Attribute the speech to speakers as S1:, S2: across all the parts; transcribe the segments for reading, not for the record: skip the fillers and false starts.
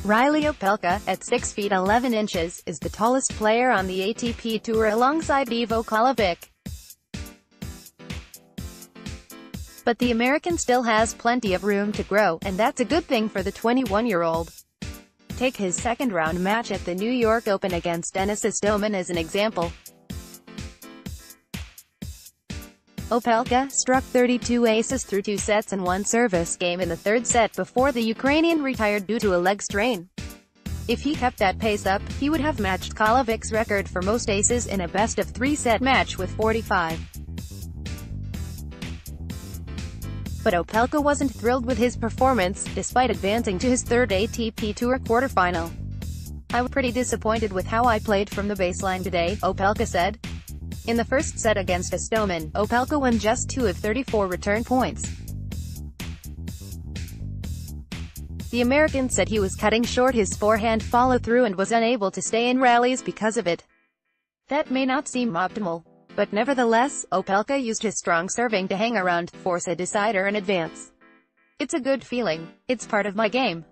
S1: Reilly Opelka, at 6 feet 11 inches, is the tallest player on the ATP Tour alongside Ivo Karlovic. But the American still has plenty of room to grow, and that's a good thing for the 21-year-old. Take his second-round match at the New York Open against Denis Istomin as an example. Opelka struck 32 aces through 2 sets and 1 service game in the third set before the Ukrainian retired due to a leg strain. If he kept that pace up, he would have matched Karlovic's record for most aces in a best-of-3 set match with 45. But Opelka wasn't thrilled with his performance, despite advancing to his third ATP Tour quarterfinal. "I was pretty disappointed with how I played from the baseline today," Opelka said. In the first set against Istomin, Opelka won just 2 of 34 return points. The American said he was cutting short his forehand follow-through and was unable to stay in rallies because of it. That may not seem optimal, but nevertheless, Opelka used his strong serving to hang around, force a decider and advance. "It's a good feeling. It's part of my game.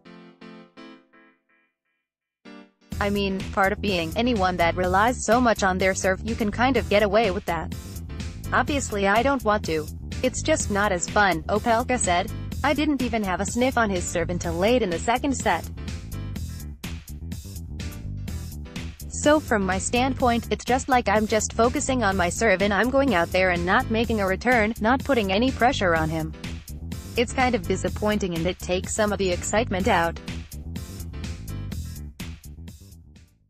S1: I mean, part of being anyone that relies so much on their serve, you can kind of get away with that. Obviously I don't want to. It's just not as fun," Opelka said. "I didn't even have a sniff on his serve until late in the second set. So from my standpoint, it's just like I'm just focusing on my serve and I'm going out there and not making a return, not putting any pressure on him. It's kind of disappointing and it takes some of the excitement out.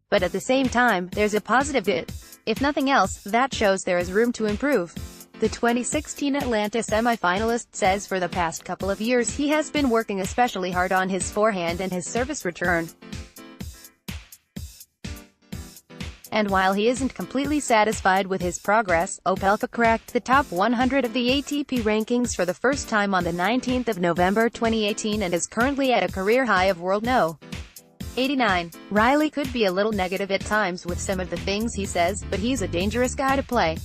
S1: But at the same time, there's a positive bit. If nothing else, that shows there is room to improve." The 2016 Atlanta semifinalist says for the past couple of years he has been working especially hard on his forehand and his service return. And while he isn't completely satisfied with his progress, Opelka cracked the top 100 of the ATP rankings for the first time on the 19th of November 2018 and is currently at a career high of World No. 89. Reilly could be a little negative at times with some of the things he says, but he's a dangerous guy to play.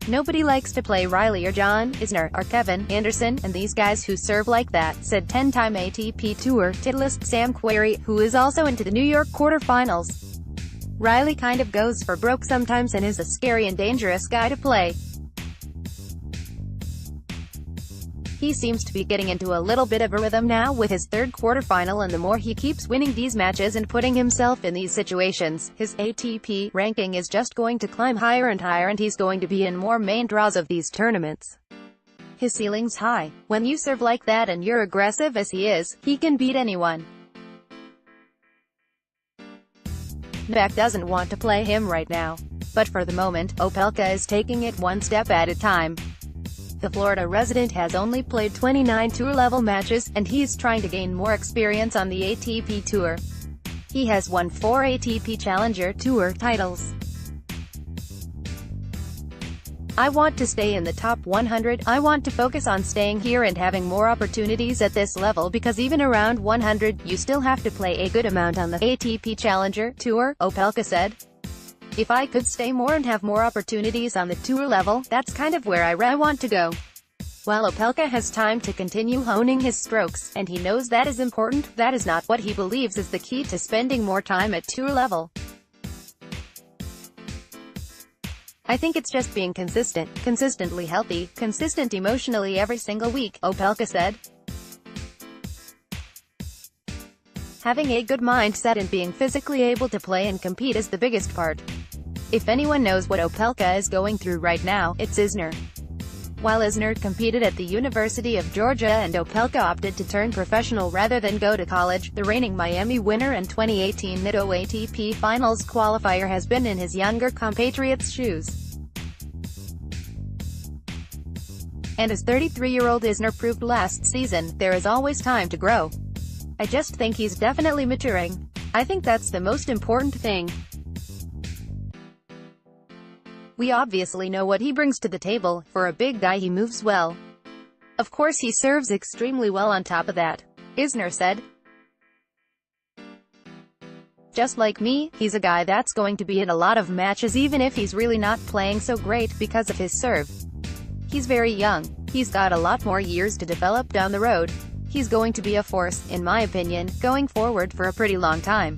S1: "Nobody likes to play Reilly or John Isner, or Kevin Anderson, and these guys who serve like that," said 10-time ATP Tour titleist Sam Querrey, who is also into the New York quarterfinals. "Reilly kind of goes for broke sometimes and is a scary and dangerous guy to play. He seems to be getting into a little bit of a rhythm now with his third quarterfinal, and the more he keeps winning these matches and putting himself in these situations, his ATP ranking is just going to climb higher and higher and he's going to be in more main draws of these tournaments. His ceiling's high. When you serve like that and you're aggressive as he is, he can beat anyone. Novak doesn't want to play him right now. But for the moment, Opelka is taking it one step at a time. The Florida resident has only played 29 tour-level matches, and he's trying to gain more experience on the ATP Tour. He has won 4 ATP Challenger Tour titles. "I want to stay in the top 100, I want to focus on staying here and having more opportunities at this level because even around 100, you still have to play a good amount on the ATP Challenger Tour," Opelka said. "If I could stay more and have more opportunities on the tour level, that's kind of where I want to go." While Opelka has time to continue honing his strokes, and he knows that is important, that is not what he believes is the key to spending more time at tour level. "I think it's just being consistent, consistently healthy, consistent emotionally every single week," Opelka said. "Having a good mindset and being physically able to play and compete is the biggest part. If anyone knows what Opelka is going through right now, it's Isner." While Isner competed at the University of Georgia and Opelka opted to turn professional rather than go to college, the reigning Miami winner and 2018 NITO ATP Finals qualifier has been in his younger compatriot's shoes. And as 33-year-old Isner proved last season, there is always time to grow. "I just think he's definitely maturing. I think that's the most important thing. We obviously know what he brings to the table. For a big guy he moves well. Of course he serves extremely well on top of that," Isner said. "Just like me, he's a guy that's going to be in a lot of matches even if he's really not playing so great because of his serve. He's very young. He's got a lot more years to develop down the road. He's going to be a force, in my opinion, going forward for a pretty long time.